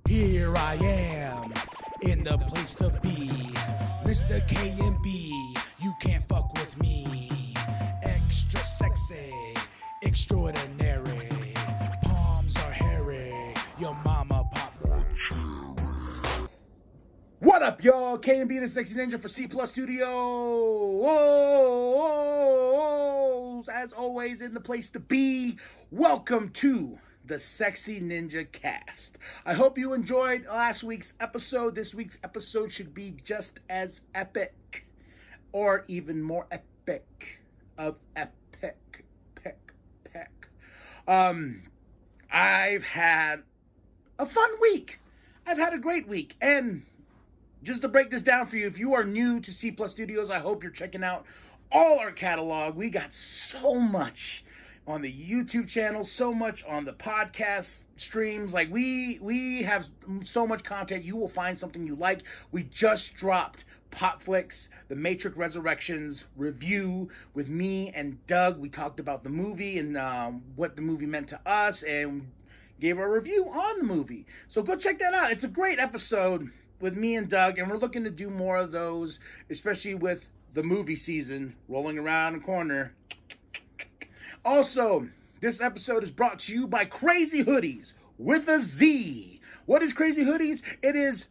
Here I am, in the place to be. Mr. K and B, you can't fuck with me. Extra sexy, extraordinary. Palms are hairy, your mama pop. What up, y'all? K and B, the sexy ninja for Cplus Studios. As always, in the place to be. Welcome to the Sexy Ninja Cast. I hope you enjoyed last week's episode. This week's episode should be just as epic, or even more epic of epic. I've had a fun week. I've had a great week. And just to break this down for you, if you are new to Cplus Studios, I hope you're checking out all our catalog. We got so much on the YouTube channel, so much on the podcast streams. Like we have so much content. You will find something you like. We just dropped Pop Flicks, The Matrix Resurrections review with me and Doug. We talked about the movie and what the movie meant to us and gave a review on the movie. So go check that out. It's a great episode with me and Doug, and we're looking to do more of those, especially with the movie season rolling around the corner. Also, this episode is brought to you by Crazy Hoodiez with a Z. What is Crazy Hoodiez? It is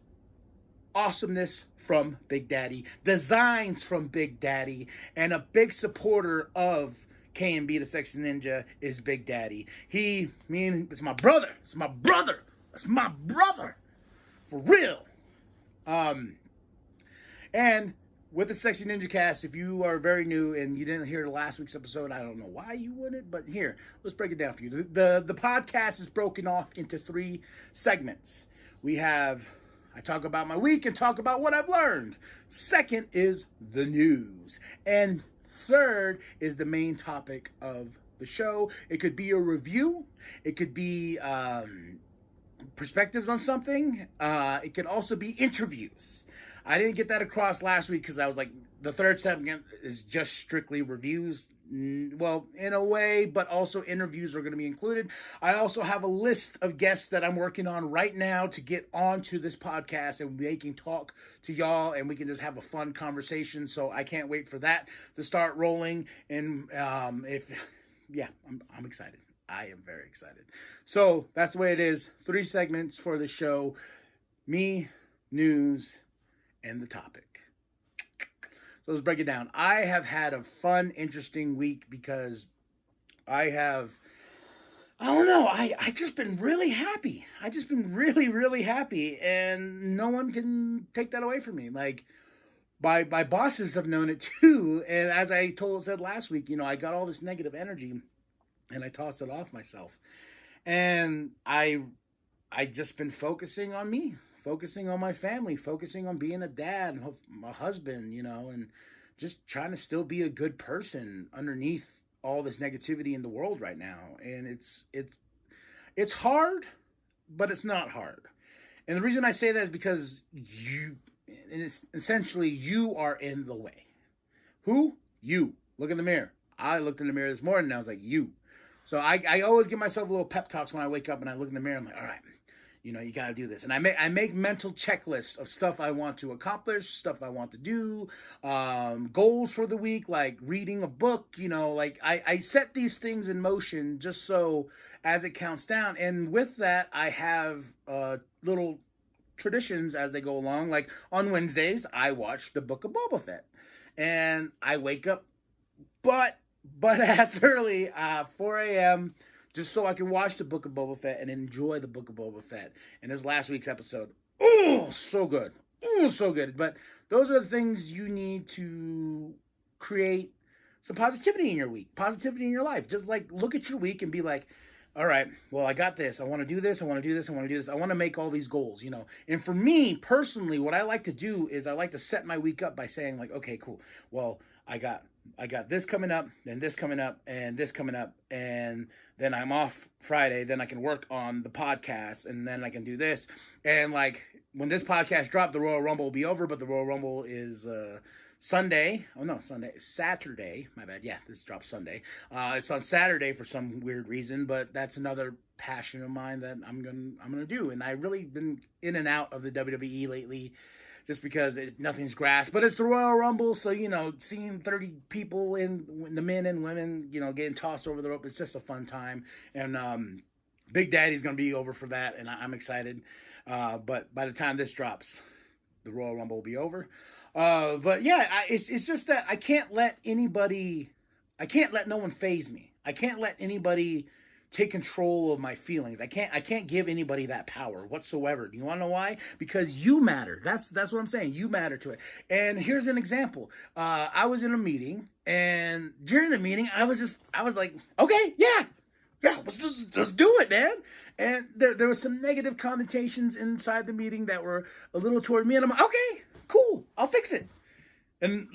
awesomeness from Big Daddy, designs from Big Daddy, and a big supporter of K&B, the Sexy Ninja, is Big Daddy. It's my brother. It's my brother. That's my brother. For real. And with the Sexy Ninja Cast, if you are very new and you didn't hear last week's episode, I don't know why you wouldn't, but here, let's break it down for you. The podcast is broken off into 3 segments. I talk about my week and talk about what I've learned. Second is the news. And third is the main topic of the show. It could be a review. It could be perspectives on something. It could also be interviews. I didn't get that across last week because I was like, the third segment is just strictly reviews. Well, in a way, but also interviews are going to be included. I also have a list of guests that I'm working on right now to get onto this podcast, and they can talk to y'all and we can just have a fun conversation. So I can't wait for that to start rolling. And I'm excited. I am very excited. So that's the way it is. 3 segments for the show. Me, news, and the topic. So let's break it down. I have had a fun, interesting week because I just been really happy. I just been really, really happy, and no one can take that away from me. Like, my bosses have known it too, and as I said last week, I got all this negative energy, and I tossed it off myself. And I just been focusing on me. Focusing on my family, focusing on being a dad, a husband, and just trying to still be a good person underneath all this negativity in the world right now. And it's hard, but it's not hard. And the reason I say that is because you are in the way. Who? You. Look in the mirror. I looked in the mirror this morning and I was like, you. So I always give myself a little pep talks when I wake up and I look in the mirror. I'm like, all right. You got to do this. And I make mental checklists of stuff I want to accomplish, stuff I want to do, goals for the week, like reading a book, I set these things in motion just so as it counts down. And with that, I have little traditions as they go along. Like on Wednesdays, I watch the Book of Boba Fett. And I wake up, but as early, 4 a.m., just so I can watch the Book of Boba Fett and enjoy the Book of Boba Fett. And this last week's episode, so good. So good. But those are the things you need to create some positivity in your week, positivity in your life. Just like look at your week and be like, all right, well, I got this. I want to do this. I want to do this. I want to do this. I want to make all these goals, And for me, personally, what I like to do is I like to set my week up by saying like, okay, cool. Well, I got this coming up, then this coming up, and this coming up, and then I'm off Friday. Then I can work on the podcast, and then I can do this. And like when this podcast dropped, the Royal Rumble will be over, but the Royal Rumble is Sunday. Oh no, Saturday. My bad. Yeah, this drops Sunday. It's on Saturday for some weird reason, but that's another passion of mine that I'm gonna do. And I really been in and out of the WWE lately, just because nothing's grass. But it's the Royal Rumble, so seeing 30 people in the men and women, getting tossed over the rope, it's just a fun time. And Big Daddy's gonna be over for that, and I'm excited. But by the time this drops, the Royal Rumble will be over. But yeah, it's just that I can't let no one faze me. I can't let anybody take control of my feelings. I can't give anybody that power whatsoever. Do you want to know why? Because you matter. That's what I'm saying. You matter to it. And here's an example. I was in a meeting, and during the meeting, I was like, okay, yeah, let's do it, man. And there was some negative connotations inside the meeting that were a little toward me, and I'm like, okay, cool, I'll fix it. And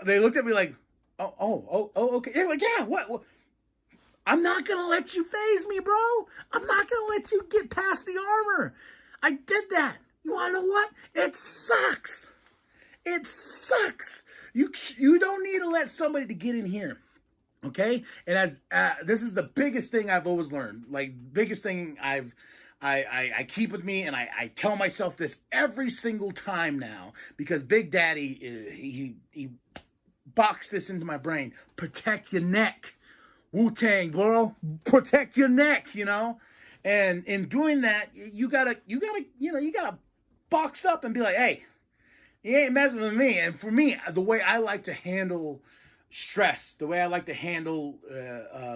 they looked at me like, oh, okay. They're like, yeah, what? I'm not going to let you faze me, bro. I'm not going to let you get past the armor. I did that. You want to know what? It sucks. It sucks. You don't need to let somebody to get in here. Okay? And as this is the biggest thing I've always learned. Like, biggest thing I keep with me, and I tell myself this every single time now, because Big Daddy, he boxed this into my brain. Protect your neck. Wu-Tang, bro. Protect your neck, And in doing that, you gotta box up and be like, hey, you ain't messing with me. And for me, the way I like to handle stress, the way I like to handle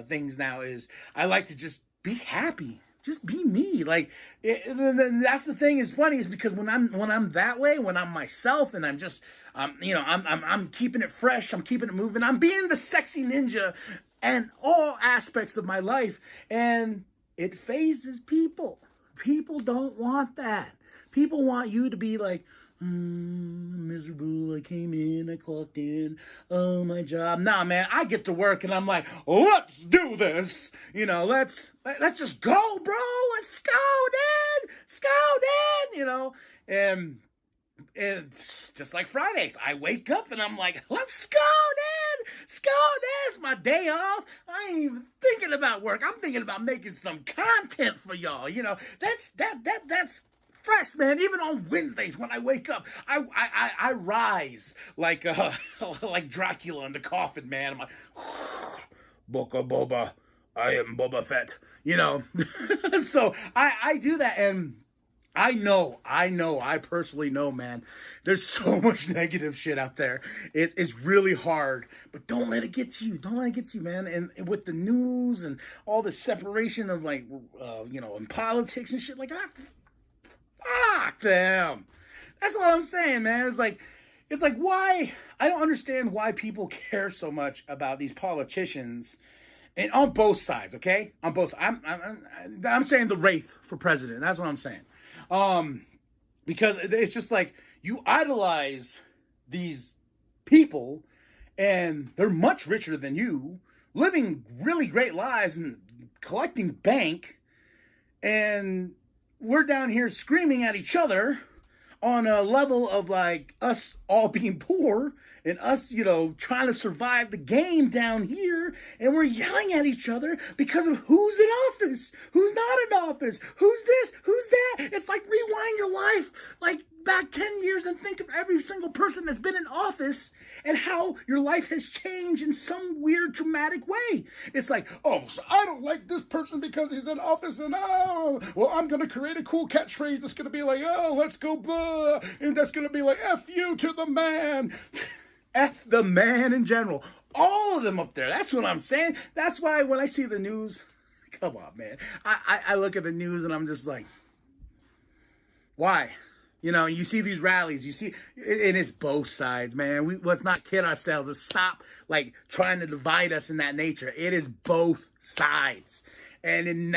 things now is I like to just be happy. Just be me. Like, that's the thing is funny is because when I'm that way, when I'm myself and I'm just, I'm keeping it fresh, I'm keeping it moving, I'm being the sexy ninja and all aspects of my life, and it phases people. People don't want that. People want you to be like, miserable, I came in, I clocked in, oh, my job. Nah, man, I get to work, and I'm like, let's do this. Let's just go, bro. Let's go, Dad. Let's go, Dad. And just like Fridays, I wake up, and I'm like, let's go, Dad. Let's go, Dad. It's my day off. I ain't even thinking about work. I'm thinking about making some content for y'all. That's fresh, man. Even on Wednesdays when I wake up, I rise like like Dracula in the coffin, man. I'm like, Boca Boba, I am Boba Fett. So I do that, and I personally know, man, there's so much negative shit out there. It's really hard, but don't let it get to you. Don't let it get to you, man. And with the news and all the separation of in politics and shit like that, fuck them. That's what I'm saying, man. It's like why, I don't understand why people care so much about these politicians. And on both sides, okay? On both sides. I'm saying the Wraith for president. That's what I'm saying. Because it's just like you idolize these people, and they're much richer than you, living really great lives and collecting bank, and we're down here screaming at each other on a level of like us all being poor and us, trying to survive the game down here, and we're yelling at each other because of who's in office, who's not in office, who's this, who's that. It's like rewind your life like back 10 years and think of every single person that's been in office and how your life has changed in some weird dramatic way. It's like, oh, so I don't like this person because he's in office, and well, I'm going to create a cool catchphrase that's going to be like, oh, let's go, blah, and that's going to be like, F you to the man. F the man in general. All of them up there. That's what I'm saying. That's why when I see the news, come on, man. I look at the news and I'm just like, why? You see these rallies. You see, and it's both sides, man. Let's not kid ourselves. Let's stop, trying to divide us in that nature. It is both sides. And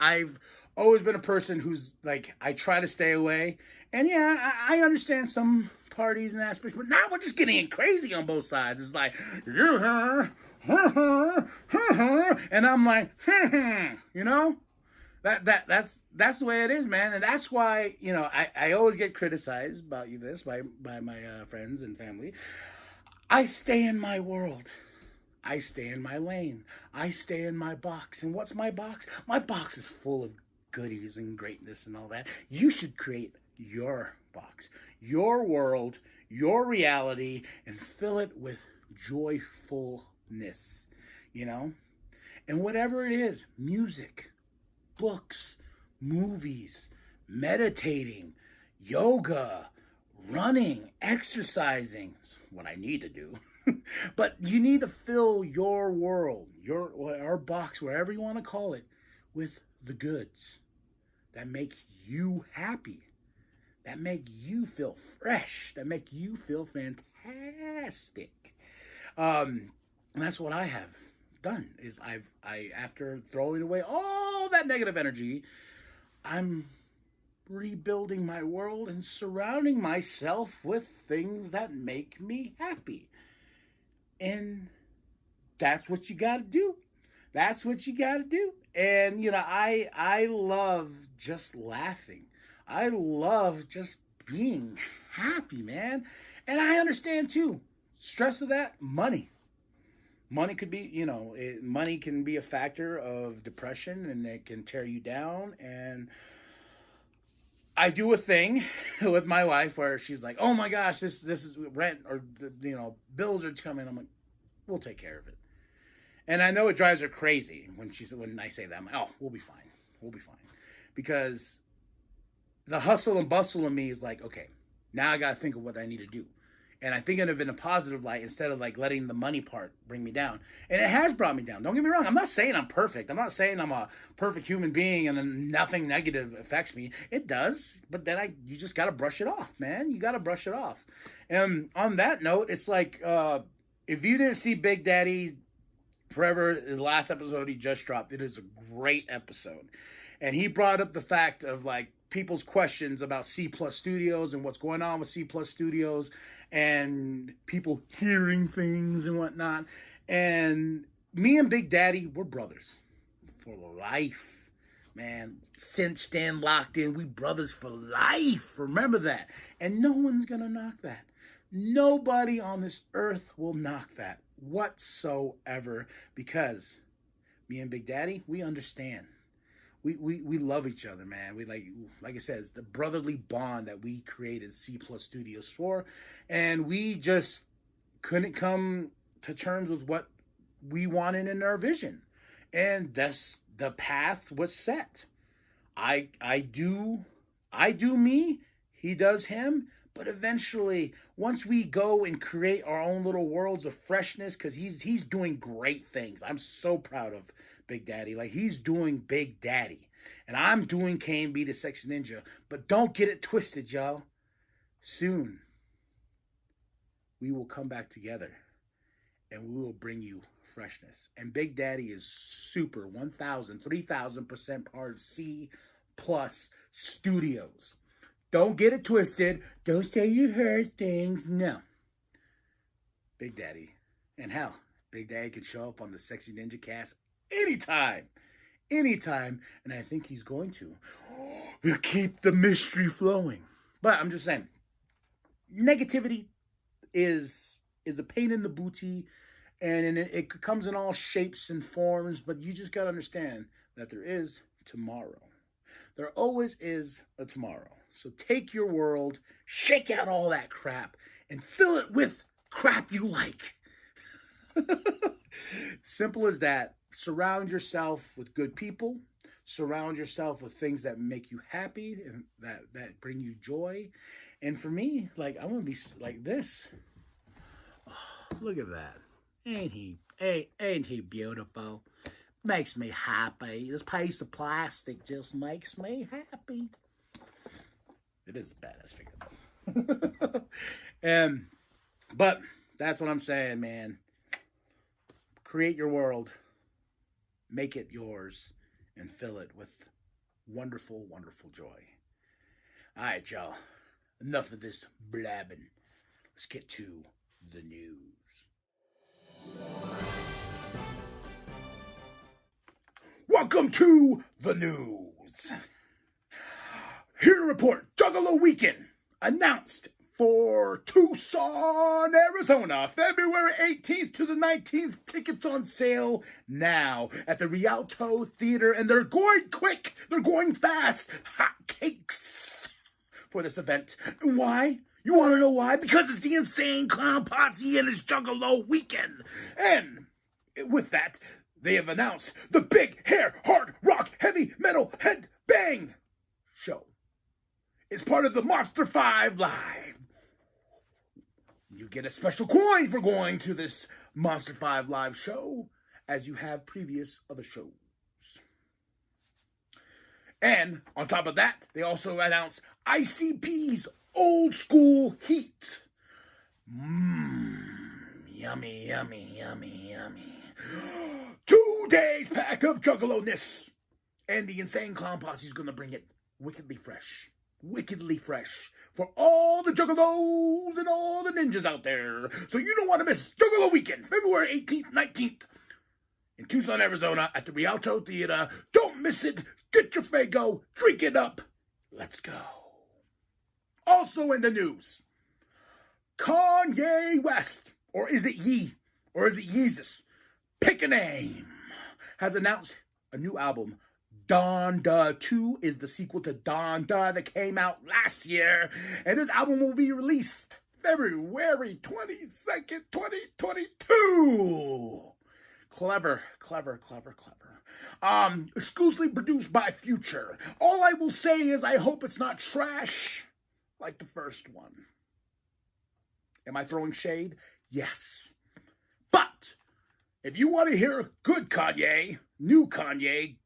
I've always been a person who's, I try to stay away. And, yeah, I understand some parties and aspects, but now we're just getting crazy on both sides. It's like, and I'm like, That's the way it is, man. And that's why, I always get criticized about this by my friends and family. I stay in my world. I stay in my lane. I stay in my box. And what's my box? My box is full of goodies and greatness and all that. You should create your box, your world, your reality, and fill it with joyfulness, And whatever it is, music, books, movies, meditating, yoga, running, exercising, what I need to do. But you need to fill your world, our box, wherever you want to call it, with the goods that make you happy, that make you feel fresh, that make you feel fantastic. And that's what I have done. Is I after throwing away all that negative energy, I'm rebuilding my world and surrounding myself with things that make me happy. And that's what you got to do. That's what you got to do. And, I love just laughing. I love just being happy, man. And I understand, too, stress of that, money. Money could be, money can be a factor of depression, and it can tear you down. And I do a thing with my wife where she's like, "Oh my gosh, this is rent, or bills are coming." I'm like, "We'll take care of it." And I know it drives her crazy when I say that. I'm like, "Oh, we'll be fine. We'll be fine," because the hustle and bustle of me is like, okay, now I got to think of what I need to do. And I think of it in a positive light instead of like letting the money part bring me down. And it has brought me down. Don't get me wrong. I'm not saying I'm perfect. I'm not saying I'm a perfect human being and then nothing negative affects me. It does. But then you just got to brush it off, man. You got to brush it off. And on that note, it's like, if you didn't see Big Daddy Forever, the last episode he just dropped, it is a great episode. And he brought up the fact of like people's questions about Cplus Studios and what's going on with Cplus Studios and people hearing things and whatnot. And me and Big Daddy, we're brothers for life, man. Cinched in, locked in, we brothers for life. Remember that. And no one's going to knock that. Nobody on this earth will knock that whatsoever, because me and Big Daddy, we understand. We love each other, man. We like I said, it's the brotherly bond that we created Cplus Studios for, and we just couldn't come to terms with what we wanted in our vision, and that's the path was set. I do me, he does him, but eventually, once we go and create our own little worlds of freshness, because he's doing great things. I'm so proud of Big Daddy. Like, he's doing Big Daddy. And I'm doing K&B the Sexy Ninja. But don't get it twisted, y'all. Soon, we will come back together. And we will bring you freshness. And Big Daddy is super 1,000, 3,000% part of C Plus Studios. Don't get it twisted. Don't say you heard things. No. Big Daddy. And hell, Big Daddy can show up on the Sexy Ninja Cast anytime. Anytime. And I think he's going to. We'll keep the mystery flowing. But I'm just saying, negativity is a pain in the booty. And it comes in all shapes and forms. But you just got to understand that there is tomorrow. There always is a tomorrow. So take your world, shake out all that crap, and fill it with crap you like. Simple as that. Surround yourself with good people. Surround yourself with things that make you happy and that bring you joy. And for me, like, I'm going to be like this. Oh, look at that. Ain't he beautiful? Makes me happy. This piece of plastic just makes me happy. It is a badass figure. But that's what I'm saying, man. Create your world. Make it yours. And fill it with wonderful, wonderful joy. All right, y'all. Enough of this blabbing. Let's get to the news. Welcome to the news. Here to report, Juggalo Weekend announced for Tucson, Arizona, February 18th to the 19th. Tickets on sale now at the Rialto Theater, and they're going quick. They're going fast. Hot cakes for this event. Why? You want to know why? Because it's the Insane Clown Posse and it's Juggalo Weekend. And with that, they have announced the Big Hair Hard Rock Heavy Metal Headbang show. It's part of the Monster 5 Live. You get a special coin for going to this Monster 5 Live show, as you have previous other shows. And on top of that, they also announced ICP's Old School Heat. Yummy, yummy, yummy, yummy. 2 days pack of Juggalo-ness. And the Insane Clown Posse is going to bring it wickedly fresh. Wickedly fresh for all the Juggalos and all the ninjas out there. So you don't want to miss Juggalo Weekend, February 18th, 19th in Tucson, Arizona at the Rialto Theater. Don't miss it. Get your Fago, drink it up. Let's go. Also in the news, Kanye West, or is it Ye, or is it Yeezus? Pick a name. Has announced a new album. Donda 2 is the sequel to Donda that came out last year. And this album will be released February 22nd, 2022. Clever. Exclusively produced by Future. All I will say is I hope it's not trash like the first one. Am I throwing shade? Yes. But if you want to hear good Kanye, new Kanye,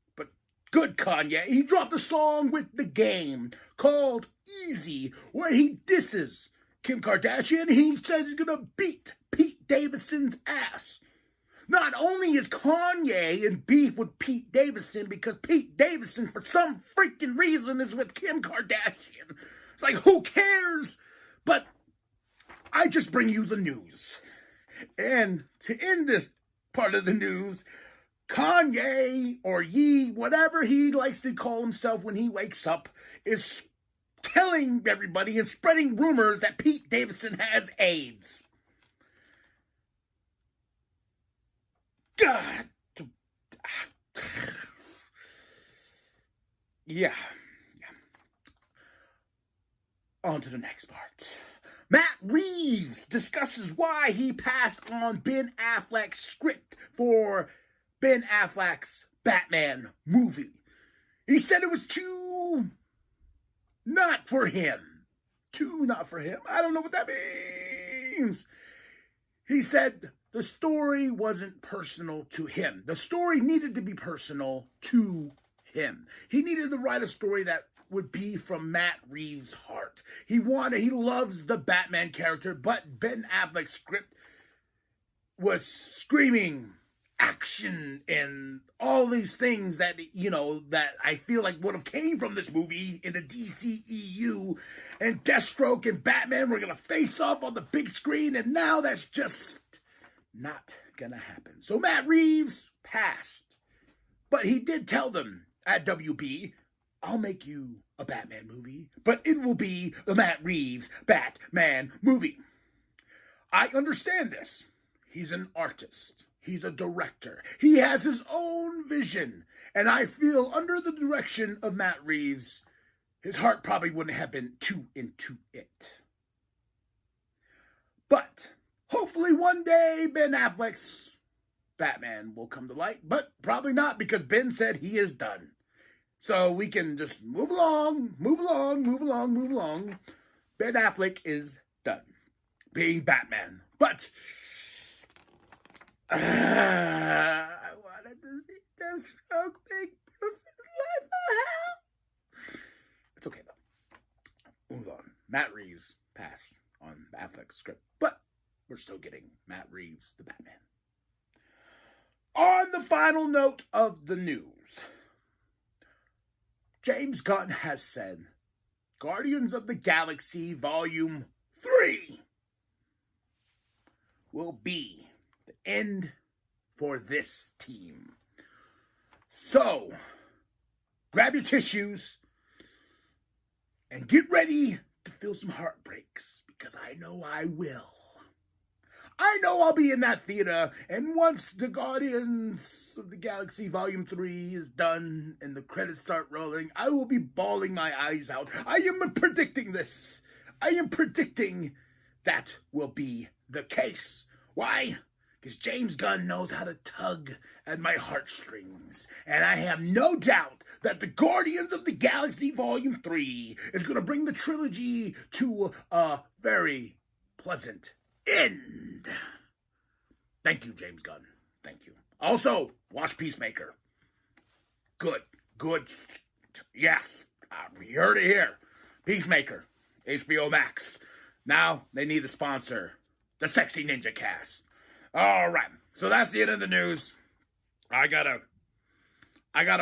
good Kanye, he dropped a song with The Game called Easy, where he disses Kim Kardashian. He says he's going to beat Pete Davidson's ass. Not only is Kanye in beef with Pete Davidson because Pete Davidson, for some freaking reason, is with Kim Kardashian. It's like, who cares? But I just bring you the news. And to end this part of the news, Kanye, or Ye, whatever he likes to call himself when he wakes up, is telling everybody and spreading rumors that Pete Davidson has AIDS. God. Yeah. On to the next part. Matt Reeves discusses why he passed on Ben Affleck's script for Ben Affleck's Batman movie. He said it was too not for him. Too not for him. I don't know what that means. He said the story wasn't personal to him. The story needed to be personal to him. He needed to write a story that would be from Matt Reeves' heart. He loves the Batman character, but Ben Affleck's script was screaming action and all these things that, that I feel like would have came from this movie in the DCEU, and Deathstroke and Batman were going to face off on the big screen, and now that's just not going to happen. So Matt Reeves passed, but he did tell them at WB, I'll make you a Batman movie, but it will be the Matt Reeves Batman movie. I understand this. He's an artist. He's a director. He has his own vision. And I feel under the direction of Matt Reeves, his heart probably wouldn't have been too into it. But hopefully one day Ben Affleck's Batman will come to light. But probably not, because Ben said he is done. So we can just move along. Ben Affleck is done being Batman. But I wanted to see Deathstroke make Bruce's life a hell. It's okay, though. Move on. Matt Reeves passed on Affleck's script. But we're still getting Matt Reeves, the Batman. On the final note of the news, James Gunn has said Guardians of the Galaxy Volume 3 will be the end for this team. So, grab your tissues and get ready to feel some heartbreaks, because I know I will. I know I'll be in that theater, and once the Guardians of the Galaxy Volume 3 is done and the credits start rolling, I will be bawling my eyes out. I am predicting this. I am predicting that will be the case. Why? Because James Gunn knows how to tug at my heartstrings. And I have no doubt that the Guardians of the Galaxy Volume 3 is going to bring the trilogy to a very pleasant end. Thank you, James Gunn. Thank you. Also, watch Peacemaker. Good. Yes. You heard it here. Peacemaker. HBO Max. Now, they need a sponsor. The Sexy Ninja Cast. All right. So that's the end of the news. I gotta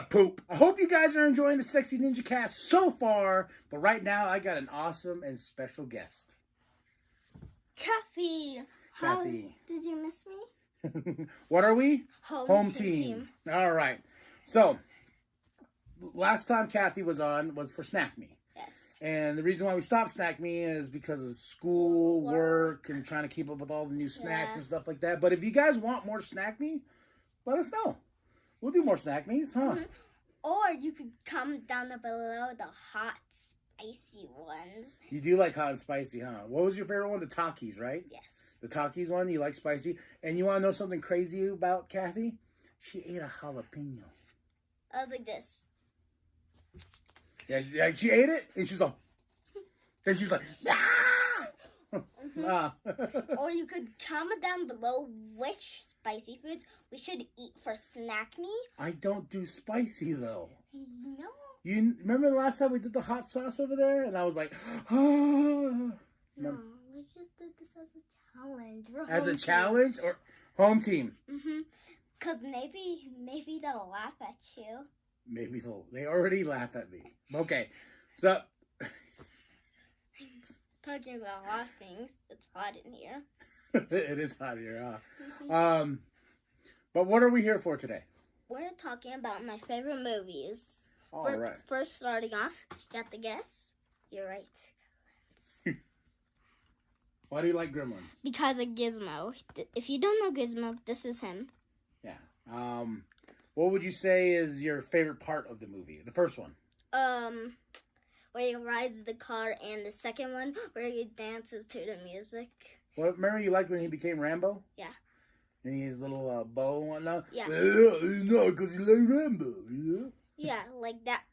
poop. I hope you guys are enjoying the Sexy Ninja Cast so far. But right now, I got an awesome and special guest. Kathy. Did you miss me? What are we? Home team. All right. So, last time Kathy was on was for Snack Me. Yes. And the reason why we stopped Snack Me is because of school, work, and trying to keep up with all the new snacks and stuff like that. But if you guys want more Snack Me, let us know. We'll do more Snack Me's, huh? Mm-hmm. Or you could comment down below the hot, spicy ones. You do like hot and spicy, huh? What was your favorite one? The Takis, right? Yes. The Takis one, you like spicy. And you want to know something crazy about Kathy? She ate a jalapeno. I was like this. Yeah, she ate it, and she's like, then she's like, ah! Mm-hmm. Or you could comment down below which spicy foods we should eat for Snack Me. I don't do spicy, though. No. You remember the last time we did the hot sauce over there? And I was like, oh. No, let's just do this as a challenge. As a challenge? Or home team? Mm-hmm. Because maybe they'll laugh at you. Maybe they already laugh at me. Okay, so. Talking about hot things, it's hot in here. It is hot here, huh? Mm-hmm. But what are we here for today? We're talking about my favorite movies. All right. First, starting off, you got to guess. You're right. Why do you like Gremlins? Because of Gizmo. If you don't know Gizmo, this is him. Yeah. What would you say is your favorite part of the movie? The first one. Where he rides the car, and the second one where he dances to the music. Well, remember you liked when he became Rambo? Yeah. And his little bow and whatnot? Yeah. No, because he like Rambo, yeah? Yeah, like that.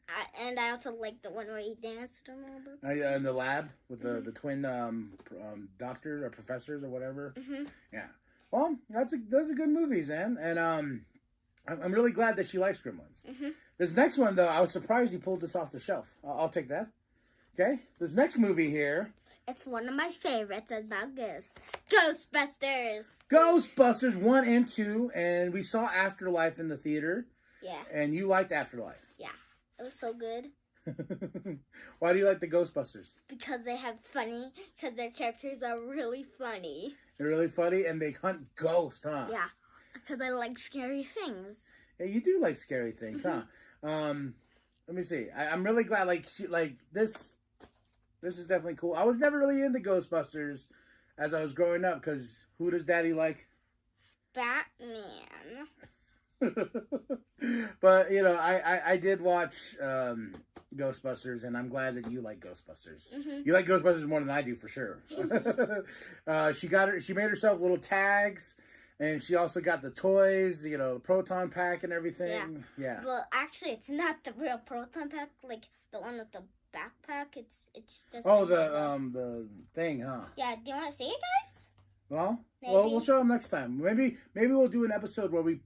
And I also like the one where he danced a little bit. In the lab with the twin doctors or professors or whatever. Mm-hmm. Yeah. Well, those are good movies, man. And I'm really glad that she likes Gremlins. Mm-hmm. This next one, though, I was surprised you pulled this off the shelf. I'll take that. Okay? This next movie here. It's one of my favorites about ghosts. Ghostbusters! Ghostbusters 1 and 2. And we saw Afterlife in the theater. Yeah. And you liked Afterlife. Yeah. It was so good. Why do you like the Ghostbusters? Because because their characters are really funny. They're really funny, and they hunt ghosts, huh? Yeah. Because I like scary things. Yeah, you do like scary things, huh? Let me see. I'm really glad. Like this is definitely cool. I was never really into Ghostbusters as I was growing up because who does Daddy like? Batman. But you know, I did watch Ghostbusters, and I'm glad that you like Ghostbusters. Mm-hmm. You like Ghostbusters more than I do, for sure. She made herself little tags. And she also got the toys, you know, the proton pack and everything. Yeah. But actually, it's not the real proton pack, like the one with the backpack. It's just. Oh, the thing, huh? Yeah. Do you want to see it, guys? Well, Maybe. we'll show them next time. Maybe we'll do an episode where we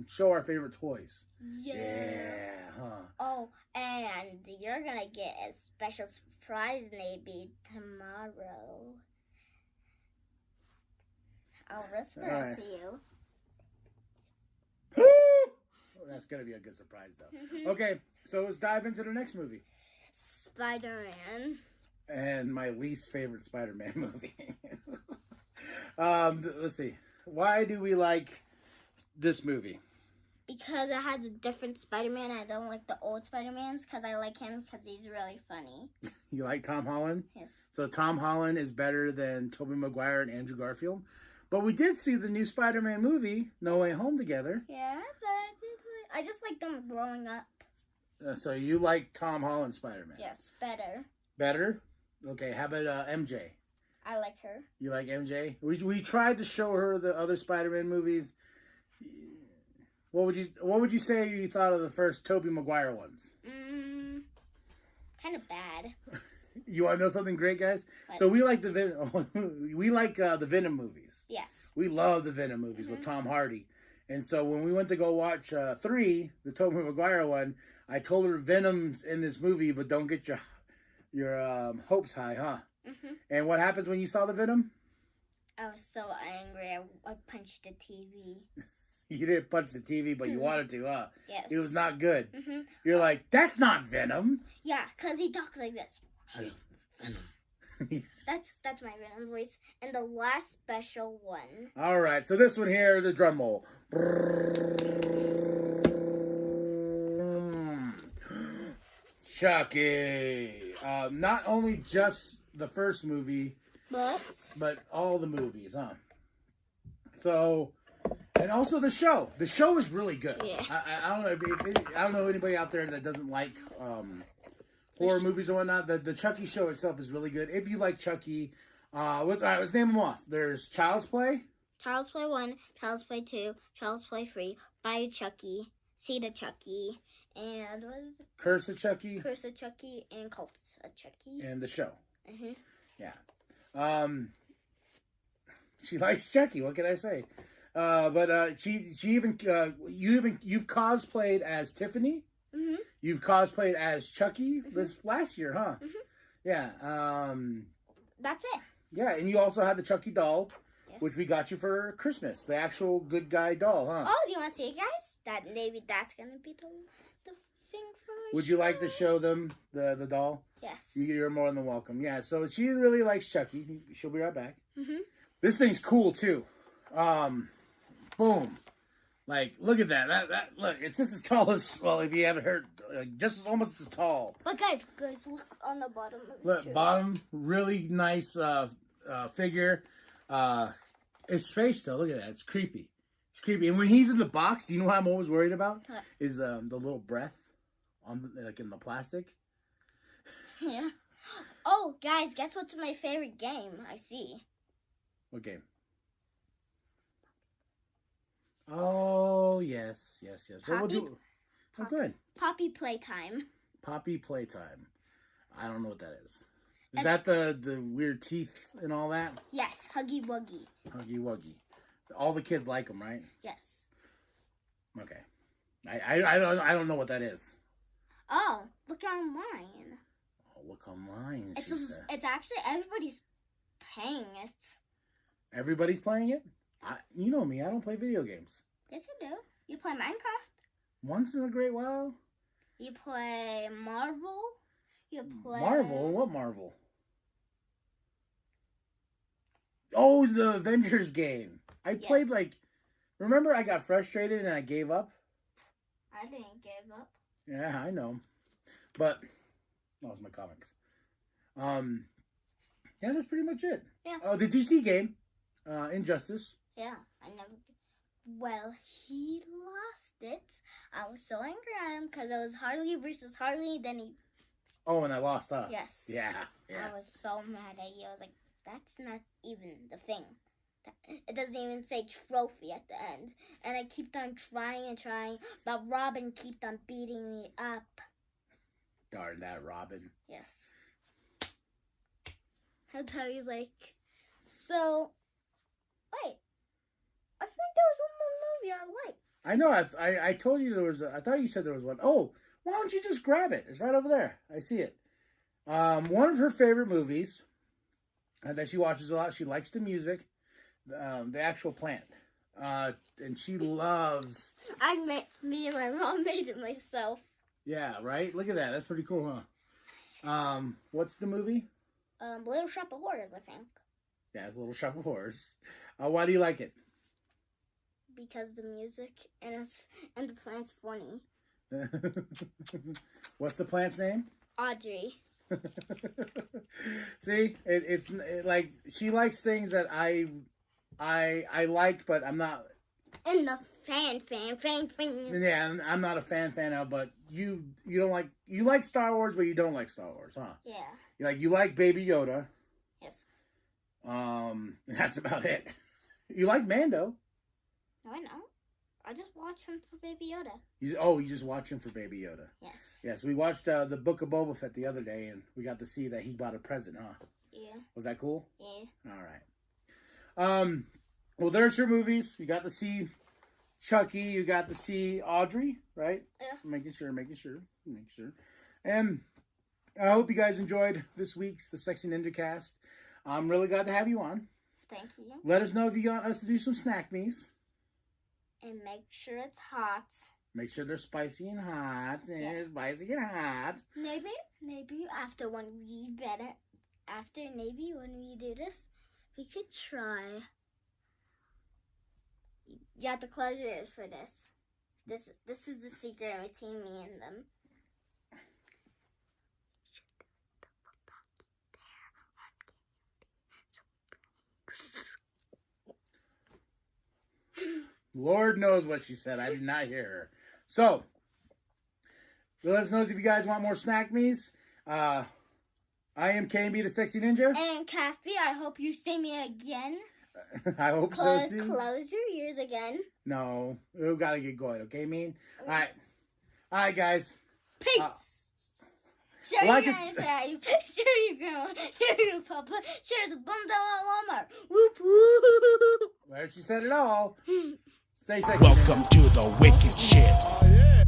show our favorite toys. Yeah. Huh. Oh, and you're gonna get a special surprise maybe tomorrow. I'll whisper it to you. Well, that's going to be a good surprise, though. Mm-hmm. Okay, so let's dive into the next movie. SpiderMan. And my least favorite SpiderMan movie. Let's see. Why do we like this movie? Because it has a different Spider-Man. I don't like the old Spider-Mans because I like him because he's really funny. You like Tom Holland? Yes. So Tom Holland is better than Tobey Maguire and Andrew Garfield. But we did see the new Spider-Man movie, No Way Home, together. Yeah, but I just like them growing up. So you like Tom Holland Spider-Man? Yes, better. Better? Okay, how about MJ? I like her. You like MJ? We tried to show her the other Spider-Man movies. What would you say you thought of the first Tobey Maguire ones? Kind of bad. You want to know something great, guys? What? So we like the Venom movies. Yes. We love the Venom movies with Tom Hardy. And so when we went to go watch 3, the Tobey Maguire one, I told her Venom's in this movie, but don't get your hopes high, huh? And what happens when you saw the Venom? I was so angry. I punched the TV. You didn't punch the TV, but you wanted to, huh? Yes. It was not good. You're like, that's not Venom. Yeah, because he talks like this. Hey, Venom. That's my Venom voice. And the last special one. All right, so this one here, the drum roll. Chucky. Not only just the first movie, but all the movies, huh? So, and also the show. The show is really good. Yeah. I don't know. I don't know anybody out there that doesn't like horror movies or whatnot. The Chucky show itself is really good. If you like Chucky, let's name them off. There's Child's Play. Child's Play 1, Child's Play 2, Child's Play 3, Buy Chucky, See the Chucky, and what is it? Curse of Chucky. Curse of Chucky and Cults of Chucky. And the show. Yeah. She likes Chucky. What can I say? But she even you've cosplayed as Tiffany. You've cosplayed as Chucky this last year, huh? Yeah. That's it. Yeah, and you also have the Chucky doll, Yes. which we got you for Christmas. The actual good guy doll, huh? Oh, do you want to see it, guys? Maybe that's gonna be the thing for my Would you like to show them the doll? Yes. You're more than welcome. Yeah, so she really likes Chucky. She'll be right back. This thing's cool too. Boom. Like, look at that. Look, it's just as tall as, well, if you haven't heard, almost as tall. But guys, look on the bottom. Look, bottom, really nice figure. His face though, look at that. It's creepy. It's creepy. And when he's in the box, do you know what I'm always worried about? What? Is the little breath on in the plastic. Yeah. Oh, guys, guess what's my favorite game? I see. What game? Oh, yes. What we'll do? Oh, good. Poppy Playtime. Poppy Playtime. I don't know what that is. Is that the weird teeth and all that? Yes, Huggy Wuggy. Huggy Wuggy. All the kids like them, right? Yes. Okay. I don't know what that is. Oh, look online. Oh, look online. It's actually everybody's playing it. Everybody's playing it? You know me. I don't play video games. Yes, you do. You play Minecraft. Once in a great while. You play Marvel. You play Marvel? What Marvel? Oh, the Avengers game. I played remember I got frustrated and I gave up? I didn't give up. Yeah, I know. But that was my comics. Yeah, that's pretty much it. Yeah. Oh, the DC game, Injustice. Yeah, I never. Well, he lost it. I was so angry at him because it was Harley versus Harley. Then he. Oh, and I lost, huh? Yes. Yeah. I was so mad at you. I was like, that's not even the thing. It doesn't even say trophy at the end. And I kept on trying, but Robin kept on beating me up. Darn that Robin. Yes. That's how he's like, so, wait. I think there was one more movie I liked. I know. I told you there was. I thought you said there was one. Oh, why don't you just grab it? It's right over there. I see it. One of her favorite movies that she watches a lot. She likes the music, the actual plant, and she loves. Me and my mom made it myself. Yeah, right. Look at that. That's pretty cool, huh? What's the movie? Little Shop of Horrors, I think. Yeah, it's a Little Shop of Horrors. Why do you like it? because the music and the plant's funny. What's the plant's name? Audrey. See, it's like she likes things that I like, but I'm not. And the fan. Yeah, I'm not a fan of. But you don't like, you like Star Wars, but you don't like Star Wars, huh? Yeah. You like Baby Yoda. Yes. That's about it. You like Mando. No, I know. I just watch him for Baby Yoda. You just watch him for Baby Yoda. Yes. Yes, we watched the Book of Boba Fett the other day, and we got to see that he bought a present, huh? Yeah. Was that cool? Yeah. All right. Well, there's your movies. You got to see Chucky. You got to see Audrey, right? Yeah. Making sure. And I hope you guys enjoyed this week's The Sexy Ninja Cast. I'm really glad to have you on. Thank you. Let us know if you want us to do some snack me's. And make sure it's hot. Make sure they're spicy and hot. Yeah. Spicy and hot. Maybe after when we do this, we could try. You have to close your ears for this. This is the secret between me and them. Lord knows what she said. I did not hear her. So, let us know if you guys want more snack me's. I am KB the Sexy Ninja. And Kathy, I hope you see me again. I hope so too. Close your ears again. No, we gotta get going, okay, mean? All right, guys. Peace. Share like your eyes, share your grandma, share your papa, share the bum down at Walmart. Whoop whoop. Well, she said it all. Stay sexy. Welcome to the wicked shit.